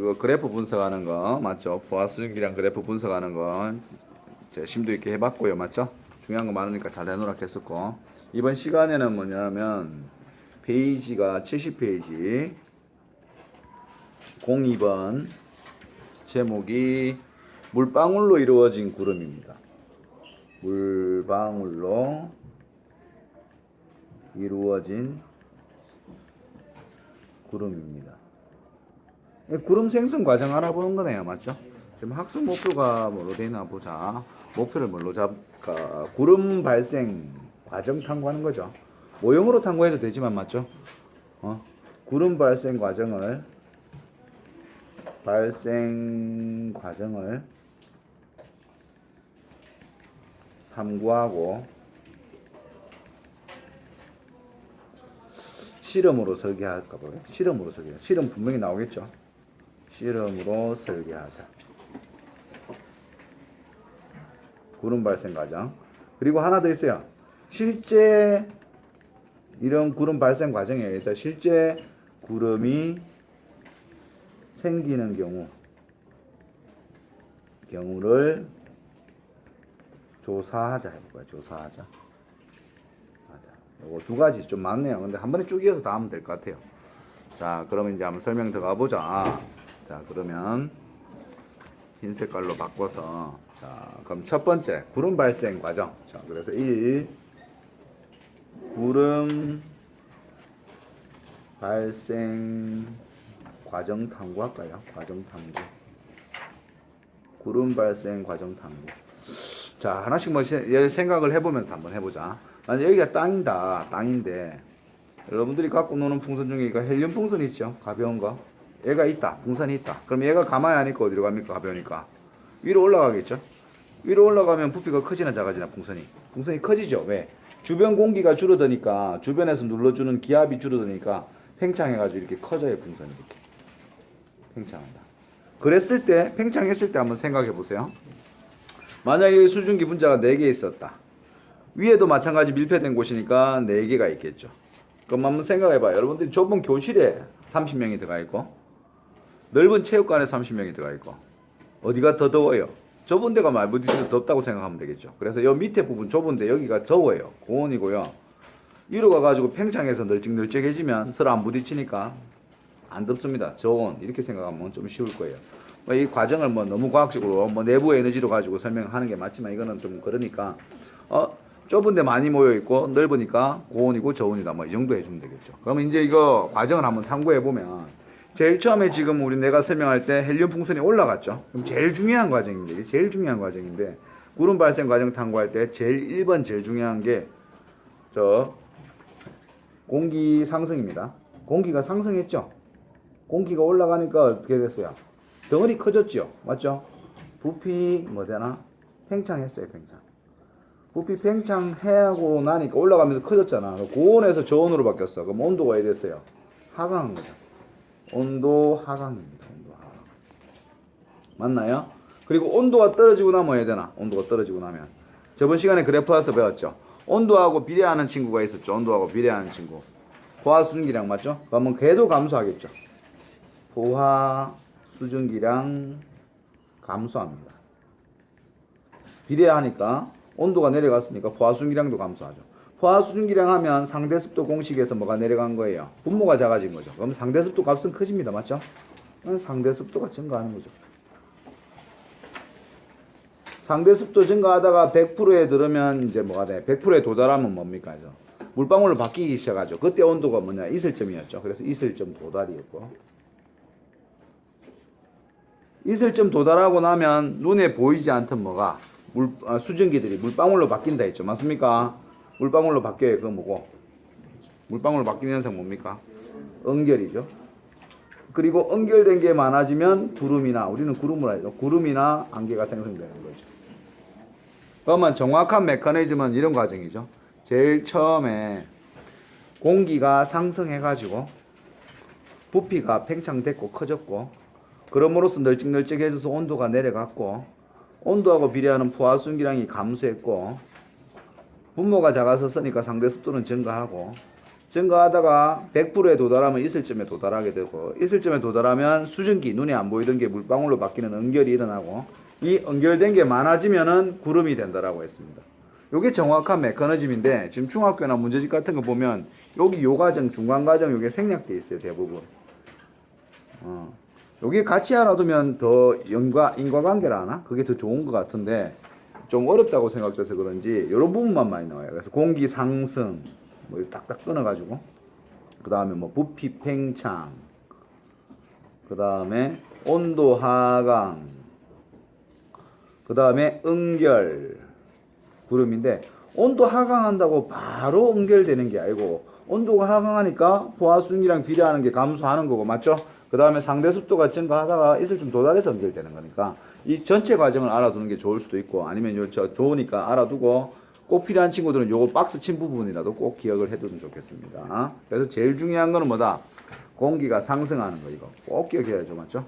그거 그래프 분석하는 거 맞죠? 포화 수증기량 그래프 분석하는 거 제 심도 있게 해봤고요, 맞죠? 중요한 거 많으니까 잘 해놓으라 했었고 이번 시간에는 뭐냐면 페이지가 70페이지 02번 제목이 물방울로 이루어진 구름입니다. 물방울로 이루어진 구름입니다. 구름 생성 과정 알아보는 거네요, 맞죠? 지금 학습 목표가 뭐로 되나 보자. 목표를 뭘로 잡까? 구름 발생 과정 탐구하는 거죠. 모형으로 탐구해도 되지만 맞죠? 구름 발생 과정을 탐구하고 실험으로 설계할까 보네. 실험 분명히 나오겠죠. 실험으로 설계하자. 구름 발생 과정. 그리고 하나 더 있어요. 실제 이런 구름 발생 과정에 의해서 실제 구름이 생기는 경우를 조사하자 해볼까요? 조사하자. 요거 두 가지 좀 많네요. 근데 한 번에 쭉 이어서 다 하면 될 것 같아요. 자, 그러면 이제 한번 설명 들어가 보자. 자, 그러면 흰 색깔로 바꿔서 자, 그럼 첫 번째 구름 발생 과정. 자, 그래서 이 구름 발생 과정 탐구 할까요? 과정 탐구. 구름 발생 과정 탐구. 자, 하나씩 뭐 생각을 해보면서 한번 해보자. 만약 여기가 땅인데 여러분들이 갖고 노는 풍선 중에 이거 헬륨 풍선 있죠? 가벼운 거. 얘가 있다. 풍선이 있다. 그럼 얘가 가만히 안 있고 어디로 갑니까? 가벼우니까. 위로 올라가겠죠? 위로 올라가면 부피가 커지나 작아지나 풍선이? 풍선이 커지죠. 왜? 주변 공기가 줄어드니까 주변에서 눌러주는 기압이 줄어드니까 팽창해가지고 이렇게 커져요. 풍선이 이렇게. 팽창한다. 그랬을 때 팽창했을 때 한번 생각해 보세요. 만약에 수증기 분자가 4개 있었다. 위에도 마찬가지 밀폐된 곳이니까 4개가 있겠죠. 그럼 한번 생각해봐요. 여러분들이 좁은 교실에 30명이 들어가 있고 넓은 체육관에 30명이 들어가 있고 어디가 더 더워요? 좁은 데가 많이 부딪혀서 덥다고 생각하면 되겠죠. 그래서 이 밑에 부분 좁은데 여기가 더워요. 고온이고요. 위로 가가지고 팽창해서 널찍널찍해지면 서로 안 부딪히니까 안 덥습니다. 저온 이렇게 생각하면 좀 쉬울 거예요. 이 과정을 뭐 너무 과학적으로 뭐 내부 에너지로 가지고 설명하는 게 맞지만 이거는 좀 그러니까 좁은데 많이 모여 있고 넓으니까 고온이고 저온이다 뭐 이 정도 해주면 되겠죠. 그러면 이제 이거 과정을 한번 탐구해 보면 제일 처음에 지금 내가 설명할 때 헬륨 풍선이 올라갔죠. 그럼 제일 중요한 과정인데 이게 제일 중요한 과정인데 구름 발생 과정 탐구할 때 제일 1번 제일 중요한 게 공기 상승입니다. 공기가 상승했죠. 공기가 올라가니까 어떻게 됐어요? 덩어리 커졌죠. 맞죠? 부피 팽창했어요. 팽창. 부피 팽창하고 나니까 올라가면서 커졌잖아. 고온에서 저온으로 바뀌었어. 그럼 온도가 어떻게 됐어요? 하강한 거죠. 온도 하강입니다. 온도 하강. 맞나요? 그리고 온도가 떨어지고 나면 뭐 해야 되나? 온도가 떨어지고 나면 저번 시간에 그래프에서 배웠죠. 온도하고 비례하는 친구가 있었죠. 온도하고 비례하는 친구. 포화 수증기량 맞죠? 그러면 걔도 감소하겠죠. 포화 수증기량 감소합니다. 비례하니까 온도가 내려갔으니까 포화 수증기량도 감소하죠. 포화 수증기량 하면 상대습도 공식에서 뭐가 내려간 거예요? 분모가 작아진 거죠. 그럼 상대습도 값은 커집니다. 맞죠? 상대습도가 증가하는 거죠. 상대습도 증가하다가 100%에 들으면 이제 뭐가 돼? 100%에 도달하면 뭡니까? 물방울로 바뀌기 시작하죠. 그때 온도가 뭐냐? 이슬점이었죠. 그래서 이슬점 도달이었고. 이슬점 도달하고 나면 눈에 보이지 않던 뭐가? 수증기들이 물방울로 바뀐다 했죠. 맞습니까? 물방울로 바뀌어요. 그거 뭐고? 물방울로 바뀌는 현상 뭡니까? 응결이죠. 그리고 응결된 게 많아지면 구름이나 우리는 구름을 하죠. 구름이나 안개가 생성되는 거죠. 그러면 정확한 메커니즘은 이런 과정이죠. 제일 처음에 공기가 상승해가지고 부피가 팽창됐고 커졌고 그럼으로써 널찍널찍해져서 온도가 내려갔고 온도하고 비례하는 포화 수증기량이 감소했고 분모가 작아서 쓰니까 상대 습도는 증가하고 증가하다가 100%에 도달하면 있을점에 도달하게 되고 있을점에 도달하면 수증기 눈에 안 보이던 게 물방울로 바뀌는 응결이 일어나고 이 응결된 게 많아지면은 구름이 된다라고 했습니다. 요게 정확한 메커니즘인데 지금 중학교나 문제집 같은 거 보면 여기 요 과정 중간 과정 요게 생략돼 있어요 대부분. 요게 같이 알아두면 더 인과관계라 하나? 그게 더 좋은 것 같은데 좀 어렵다고 생각돼서 그런지 요런 부분만 많이 나와요. 그래서 공기 상승 뭐 딱딱 끊어가지고 그 다음에 뭐 부피 팽창 그 다음에 온도 하강 그 다음에 응결 구름인데 온도 하강한다고 바로 응결되는 게 아니고 온도가 하강하니까 포화순이랑 비례하는 게 감소하는 거고 맞죠? 그 다음에 상대 습도가 증가하다가 있을 좀 도달해서 응결되는 거니까 이 전체 과정을 알아두는 게 좋을 수도 있고 아니면 좋으니까 알아두고 꼭 필요한 친구들은 요거 박스 친 부분이라도 꼭 기억을 해두면 좋겠습니다. 그래서 제일 중요한 거는 뭐다? 공기가 상승하는 거 이거 꼭 기억해야죠 맞죠?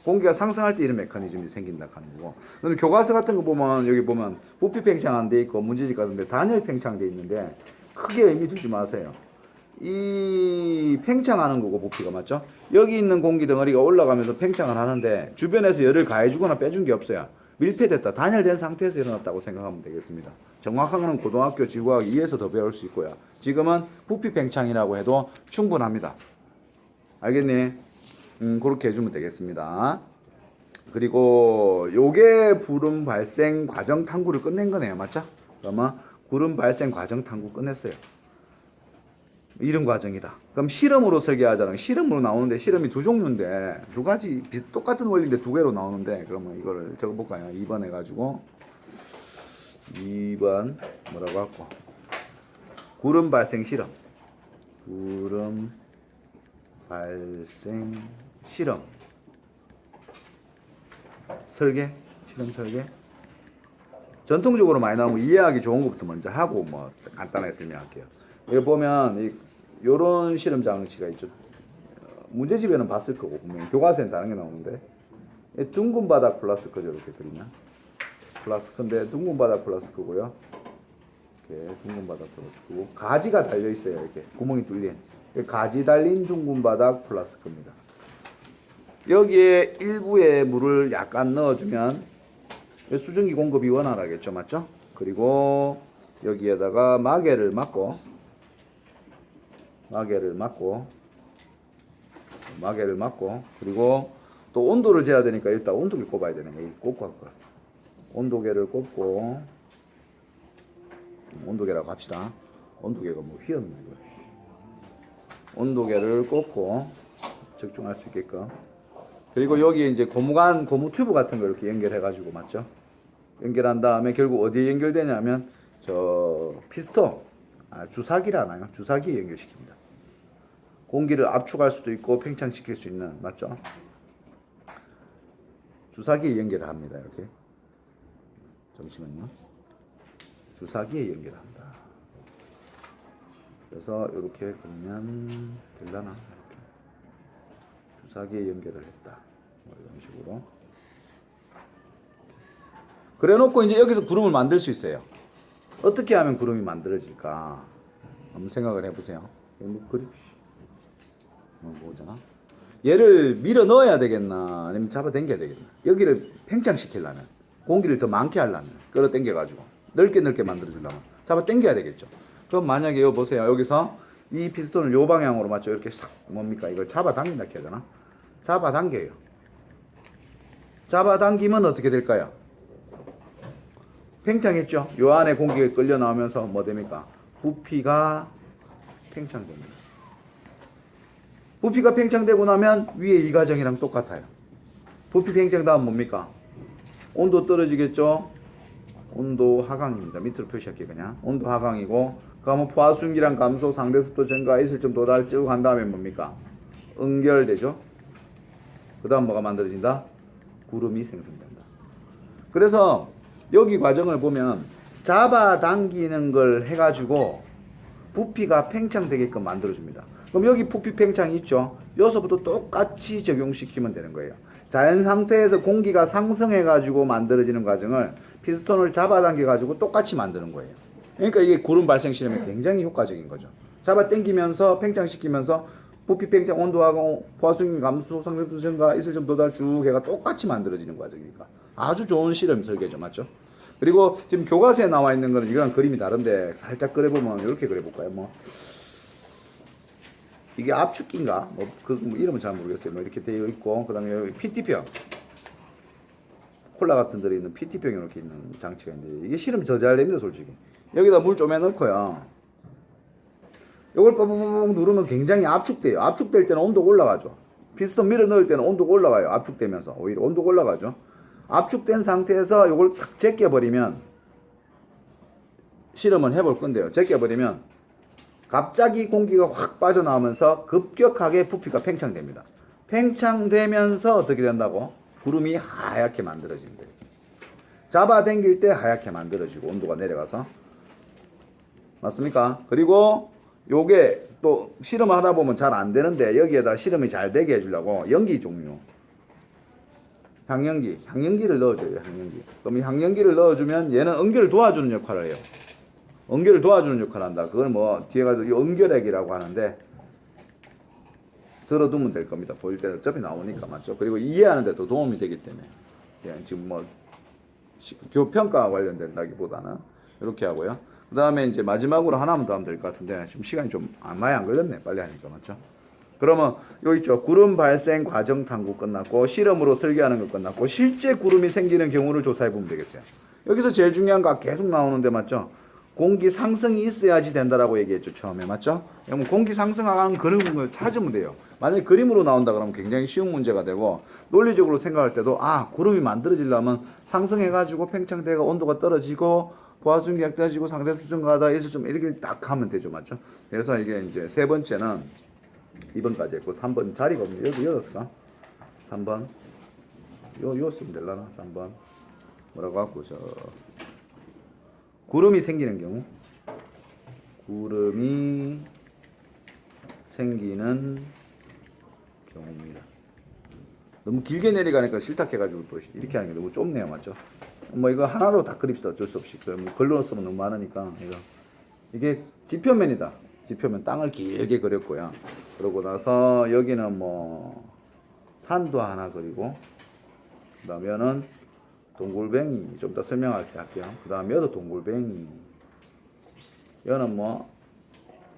공기가 상승할 때 이런 메커니즘이 생긴다 하는 거고. 근데 교과서 같은 거 보면 여기 보면 부피 팽창 안 돼 있고 문제집 같은데 단열 팽창돼 있는데 크게 의미 두지 마세요. 이 팽창하는 거고 부피가 맞죠? 여기 있는 공기 덩어리가 올라가면서 팽창을 하는데 주변에서 열을 가해주거나 빼준 게 없어요. 밀폐됐다, 단열된 상태에서 일어났다고 생각하면 되겠습니다. 정확한 거는 고등학교 지구과학 2에서 더 배울 수 있고요. 지금은 부피 팽창이라고 해도 충분합니다. 알겠니? 그렇게 해주면 되겠습니다. 그리고 요게 구름 발생 과정 탐구를 끝낸 거네요. 맞죠? 그러면 구름 발생 과정 탐구 끝냈어요. 이런 과정이다. 그럼 실험으로 설계하자면 실험으로 나오는데 실험이 두 종류인데 두 가지 똑같은 원리인데 두 개로 나오는데 그러면 이거를 적어볼까요? 2번 해가지고 2번 뭐라고 할까? 구름 발생 실험. 구름 발생 실험 설계 실험 설계 전통적으로 많이 나오는 거 이해하기 좋은 것부터 먼저 하고 뭐 간단하게 설명할게요. 여기 보면 요런 실험 장치가 있죠. 문제집에는 봤을 거고 분명히 교과서에는 다른 게 나오는데 둥근 바닥 플라스크죠. 이렇게 그리면 플라스크인데 둥근 바닥 플라스크고요. 이렇게 둥근 바닥 플라스크고 가지가 달려 있어요. 이렇게 구멍이 뚫린 가지 달린 둥근 바닥 플라스크입니다. 여기에 일부에 물을 약간 넣어주면 수증기 공급이 원활하겠죠, 맞죠? 그리고 여기에다가 마개를 막고 그리고 또 온도를 재야 되니까 일단 온도계 꼽아야 되는 거예요. 꼽고 할 거야. 온도계를 꼽고 온도계라고 합시다. 온도계가 뭐 휘었네 이거. 온도계를 꼽고 적중할 수 있게끔. 그리고 여기에 이제 고무 튜브 같은 거 이렇게 연결해가지고 맞죠? 연결한 다음에 결국 어디에 연결되냐면 저 피스톤, 주사기라나요? 주사기에 연결시킵니다. 공기를 압축할 수도 있고 팽창시킬 수 있는 맞죠? 주사기에 연결을 합니다. 이렇게. 잠시만요. 주사기에 연결합니다. 그래서 이렇게 그러면 될라나? 이렇게. 주사기에 연결을 했다. 뭐 이런 식으로. 그래 놓고 이제 여기서 구름을 만들 수 있어요. 어떻게 하면 구름이 만들어질까? 한번 생각을 해보세요. 뭐 보자. 얘를 밀어 넣어야 되겠나? 아니면 잡아 당겨야 되겠나? 여기를 팽창시키려면, 공기를 더 많게 하려면, 끌어 당겨가지고, 넓게 만들어주려면, 잡아 당겨야 되겠죠. 그럼 만약에 여기 보세요. 여기서 이 피스톤을 요 방향으로 맞죠? 이렇게 싹, 뭡니까? 이걸 잡아 당긴다 해야 되나? 잡아 당겨요. 잡아 당기면 어떻게 될까요? 팽창했죠? 요 안에 공기가 끌려 나오면서 뭐 됩니까? 부피가 팽창됩니다. 부피가 팽창되고 나면 위에 이 과정이랑 똑같아요. 부피 팽창 다음 뭡니까? 온도 떨어지겠죠? 온도 하강입니다. 밑으로 표시할게요. 그냥 온도 하강이고 그러면 포화순기랑 감소, 상대습도 증가, 있을점 도달 쭉 한 다음에 뭡니까? 응결되죠? 그 다음 뭐가 만들어진다? 구름이 생성된다. 그래서 여기 과정을 보면 잡아당기는 걸 해가지고 부피가 팽창되게끔 만들어줍니다. 그럼 여기 부피 팽창이 있죠? 여기서부터 똑같이 적용시키면 되는 거예요. 자연 상태에서 공기가 상승해가지고 만들어지는 과정을 피스톤을 잡아당겨가지고 똑같이 만드는 거예요. 그러니까 이게 구름 발생 실험이 굉장히 효과적인 거죠. 잡아 당기면서 팽창시키면서 부피 팽창 온도하고 포화수용 감소 상승 증가 있을 점 도달 쭉 해가 똑같이 만들어지는 과정이니까 아주 좋은 실험 설계죠. 맞죠? 그리고 지금 교과서에 나와 있는 거는 이거랑 그림이 다른데 살짝 그려보면 이렇게 그려볼까요? 뭐 이게 압축기인가? 뭐 이름은 잘 모르겠어요. 뭐 이렇게 되어 있고 그다음에 여기 PT병 콜라 같은 들어있는 PT병이 이렇게 있는 장치가 있는데 이게 실험 저잘 됩니다. 솔직히 여기다 물 좀 해놓고요. 이걸 뽀뽀뽀 누르면 굉장히 압축돼요. 압축될 때는 온도가 올라가죠. 피스톤 밀어 넣을 때는 온도가 올라가요. 압축되면서 오히려 온도가 올라가죠. 압축된 상태에서 이걸 탁 제껴버리면 실험을 해볼 건데요. 제껴버리면 갑자기 공기가 확 빠져나오면서 급격하게 부피가 팽창됩니다. 팽창되면서 어떻게 된다고? 구름이 하얗게 만들어진다. 잡아당길 때 하얗게 만들어지고 온도가 내려가서 맞습니까? 그리고 요게 또 실험을 하다 보면 잘 안 되는데 여기에다 실험이 잘 되게 해주려고 연기 종류 향연기를 넣어줘요. 향연기. 그럼 이 향연기를 넣어주면 얘는 응결을 도와주는 역할을 해요. 응결을 도와주는 역할을 한다. 그걸 뭐 뒤에 가서 응결액이라고 하는데 들어두면 될 겁니다. 보일 때는 어차피 나오니까 맞죠? 그리고 이해하는 데 도 도움이 되기 때문에 지금 뭐 교평가 관련된다기보다는 이렇게 하고요. 그 다음에 이제 마지막으로 하나만 더 하면 될 것 같은데 지금 시간이 좀 많이 안 걸렸네. 빨리 하니까 맞죠? 그러면 요 있죠. 구름 발생 과정 탐구 끝났고 실험으로 설계하는 거 끝났고 실제 구름이 생기는 경우를 조사해 보면 되겠어요. 여기서 제일 중요한 거 계속 나오는데 맞죠? 공기 상승이 있어야지 된다라고 얘기했죠. 처음에 맞죠? 그러면 공기 상승하는 그림을 찾으면 돼요. 만약에 그림으로 나온다 그러면 굉장히 쉬운 문제가 되고 논리적으로 생각할 때도 구름이 만들어지려면 상승해가지고 팽창대가 온도가 떨어지고 보아순기 떨어지고 상대 수증가다 있을 좀 이렇게 딱 하면 되죠. 맞죠? 그래서 이게 이제 세 번째는 2번까지 했고 3번 자리가 없네. 여기 열었을까? 3번 요 쓰면 될라나? 3번 뭐라고 하고 구름이 생기는 경우 구름이 생기는 경우입니다. 너무 길게 내려가니까 싫다해가지고 또 이렇게 하는 게 너무 좁네요. 맞죠? 뭐 이거 하나로 다 그립시다. 어쩔 수 없이. 글로 쓰면 너무 많으니까 이게 지표면이다. 지표면 땅을 길게 그렸고요. 그러고 나서 여기는 뭐 산도 하나 그리고 그 다음에는 동굴뱅이 좀 더 설명할 때 할게요. 그 다음에 여도 동굴뱅이 여는 뭐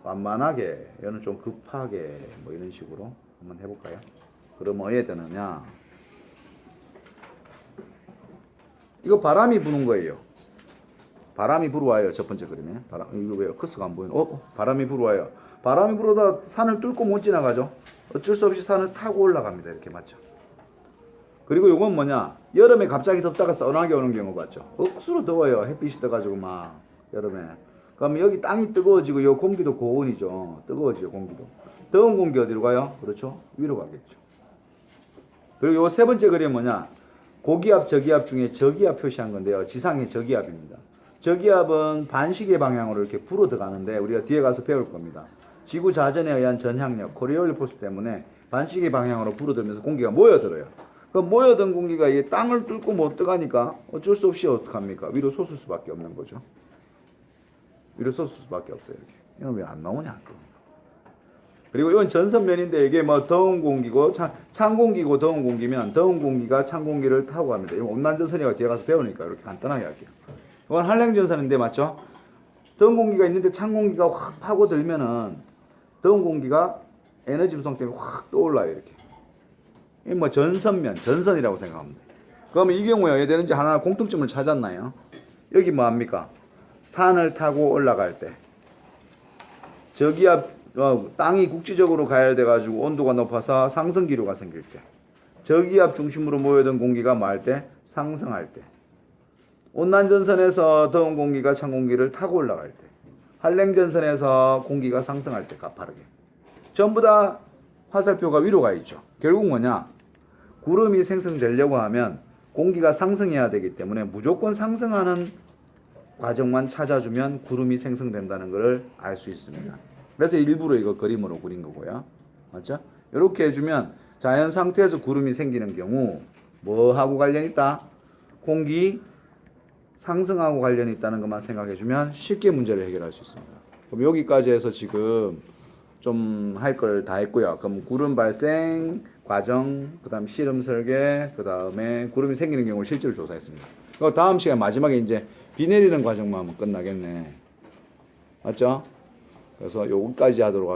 완만하게 여는 좀 급하게 뭐 이런 식으로 한번 해볼까요? 그럼 뭐에 되느냐 이거 바람이 부는 거예요. 바람이 불어와요. 첫 번째 그림에 이거 왜요? 커스가 안 보이네. 바람이 불어와요. 바람이 불어다 산을 뚫고 못 지나가죠. 어쩔 수 없이 산을 타고 올라갑니다. 이렇게 맞죠? 그리고 요건 뭐냐 여름에 갑자기 덥다가 서늘하게 오는 경우 같죠. 억수로 더워요. 햇빛이 떠가지고 막 여름에 그럼 여기 땅이 뜨거워지고 요 공기도 고온이죠. 뜨거워지죠. 공기도 더운 공기 어디로 가요? 그렇죠? 위로 가겠죠. 그리고 요 세 번째 그림은 뭐냐 고기압 저기압 중에 저기압 표시한 건데요. 지상의 저기압입니다. 저기압은 반시계 방향으로 이렇게 불어 들어가는데 우리가 뒤에 가서 배울 겁니다. 지구 자전에 의한 전향력 코리올리스 포스 때문에 반시계 방향으로 불어들면서 공기가 모여들어요. 그 모여든 공기가 이 땅을 뚫고 못 들어가니까 어쩔 수 없이 어떡합니까? 위로 솟을 수밖에 없는 거죠. 위로 솟을 수밖에 없어요. 이렇게. 이건 왜 안 나오냐? 또. 그리고 이건 전선면인데 이게 뭐 더운 공기고 찬 공기고 더운 공기면 더운 공기가 찬 공기를 타고 갑니다. 이건 온난전선이가 뒤에 가서 배우니까 이렇게 간단하게 할게요. 이건 한랭전선인데 맞죠? 더운 공기가 있는데 찬 공기가 확 파고들면은 더운 공기가 에너지 부성 때문에 확 떠올라요. 이렇게. 이 뭐 전선면, 전선이라고 생각합니다. 그러면 이 경우에 왜 되는지 하나 공통점을 찾았나요? 여기 뭐 합니까? 산을 타고 올라갈 때 저기압 땅이 국지적으로 가열돼가지고 온도가 높아서 상승 기류가 생길 때 저기압 중심으로 모여든 공기가 뭐 할 때? 상승할 때 온난전선에서 더운 공기가 찬 공기를 타고 올라갈 때 한랭전선에서 공기가 상승할 때 가파르게 전부 다 화살표가 위로 가 있죠. 결국 뭐냐? 구름이 생성되려고 하면 공기가 상승해야 되기 때문에 무조건 상승하는 과정만 찾아주면 구름이 생성된다는 것을 알 수 있습니다. 그래서 일부러 이거 그림으로 그린 거고요. 맞죠? 이렇게 해주면 자연 상태에서 구름이 생기는 경우 뭐하고 관련이 있다? 공기 상승하고 관련이 있다는 것만 생각해주면 쉽게 문제를 해결할 수 있습니다. 그럼 여기까지 해서 지금 좀 할 걸 다 했고요. 그럼 구름 발생 과정, 그다음 실험 설계, 그다음에 구름이 생기는 경우를 실제로 조사했습니다. 그 다음 시간 마지막에 이제 비 내리는 과정만 하면 끝나겠네. 맞죠? 그래서 요거까지 하도록 하겠습니다.